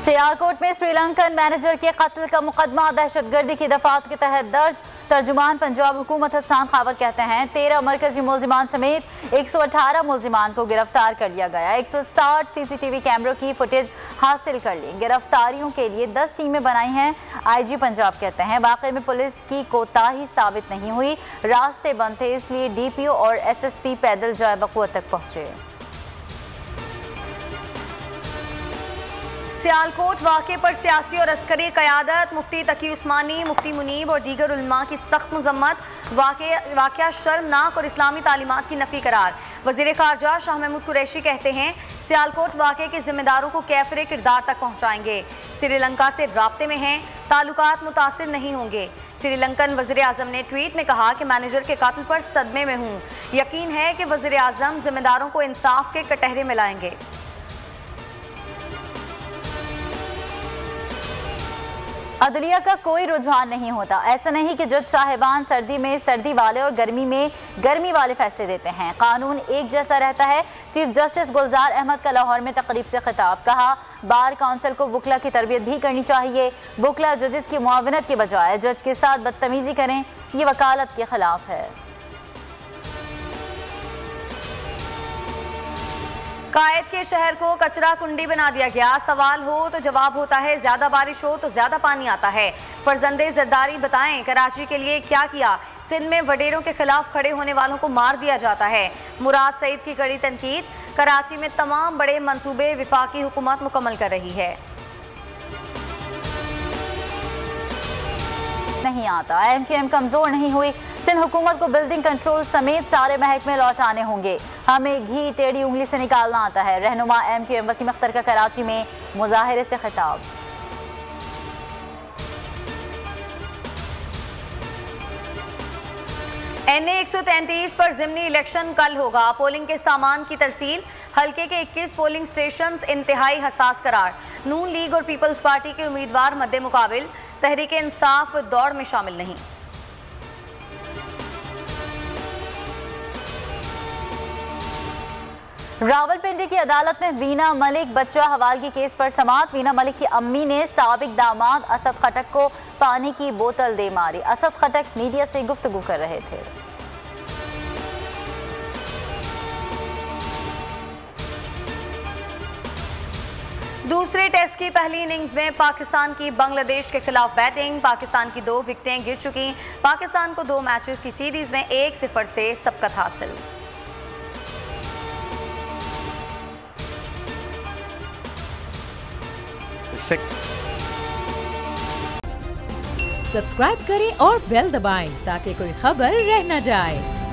सियालकोट में श्रीलंकन मैनेजर के कत्ल का मुकदमा दहशतगर्दी की दफात के तहत दर्ज। तर्जुमान पंजाब हुकूमत हसन खावर कहते हैं 13 मरकजी मुलजिमान समेत 118 मुलजिमान को गिरफ्तार कर लिया गया। 160 CCTV कैमरों की फुटेज हासिल कर ली। गिरफ्तारियों के लिए 10 टीमें बनाई हैं। IG पंजाब कहते हैं वाकई में पुलिस की कोताही साबित नहीं हुई, रास्ते बंद थे इसलिए DPO और SSP पैदल जाए बकुवत तक पहुंचे। सियालकोट वाक़े पर सियासी और अस्करी क़यादत, मुफ्ती तकी उस्मानी, मुफ्ती मुनीब और दीगर उलमा की सख्त मजम्मत। वाक़या शर्मनाक और इस्लामी तालीमात की नफ़ी करार। वज़ीर ख़ारजा शाह महमूद कुरैशी कहते हैं सियालकोट वाक़े के जिम्मेदारों को कैफ़रे किरदार तक पहुँचाएंगे। श्रीलंका से राब्ते में हैं, ताल्लुकात मुतासिर नहीं होंगे। श्रीलंकन वज़ीर आज़म ने ट्वीट में कहा कि मैनेजर के कत्ल पर सदमे में हूँ, यकीन है कि वज़ीर आज़म जिम्मेदारों को इंसाफ के कटहरे में लाएंगे। अदलिया का कोई रुझान नहीं होता। ऐसा नहीं कि जज साहिबान सर्दी में सर्दी वाले और गर्मी में गर्मी वाले फैसले देते हैं। कानून एक जैसा रहता है। चीफ जस्टिस गुलजार अहमद का लाहौर में तकरीब से खिताब। कहा बार काउंसिल को वकला की तरबियत भी करनी चाहिए। वकला जजेस की मुआवनत के बजाय जज के साथ बदतमीजी करें, ये वकालत के खिलाफ है। कायद के शहर को कचरा कुंडी बना दिया गया। सवाल हो तो जवाब होता है, ज्यादा बारिश हो तो ज्यादा पानी आता है। फरजंदे जरदारी बताएं कराची के लिए क्या किया। सिंध में वडेरों के खिलाफ खड़े होने वालों को मार दिया जाता है। मुराद सईद की कड़ी तनकीद। कराची में तमाम बड़े मंसूबे विफाकी हुकूमत मुकम्मल कर रही है। नहीं आता। MQM कमजोर नहीं हुई। सिंध हुकूमत को बिल्डिंग कंट्रोल समेत सारे महकमे लौटाने होंगे। हमें घी टेढ़ी उंगली से निकालना आता है। रहनुमा MQM वसीम अख्तर का कराची में मुजाहिरे से खिताब। NA 133 पर ज़िमनी इलेक्शन कल होगा। पोलिंग के सामान की तरसील। हल्के के 21 पोलिंग स्टेशन इंतहाई हसास करार। नून लीग और पीपल्स पार्टी के उम्मीदवार मद्दे मुकाबिल। तहरीक इंसाफ दौड़ में शामिल नहीं। रावलपिंडी की अदालत में वीना मलिक बच्चा हवालगी केस पर समाअत। वीना मलिक की अम्मी ने साबिक दामाद असद खटक को पानी की बोतल दे मारी। असद खटक मीडिया से गुफ्तगू कर रहे थे। दूसरे टेस्ट की पहली इनिंग्स में पाकिस्तान की बांग्लादेश के खिलाफ बैटिंग। पाकिस्तान की 2 विकेटें गिर चुकी। पाकिस्तान को 2 मैचेस की सीरीज में 1-0 से सबकत हासिल। सब्सक्राइब करें और बेल दबाएं ताकि कोई खबर रह न जाए।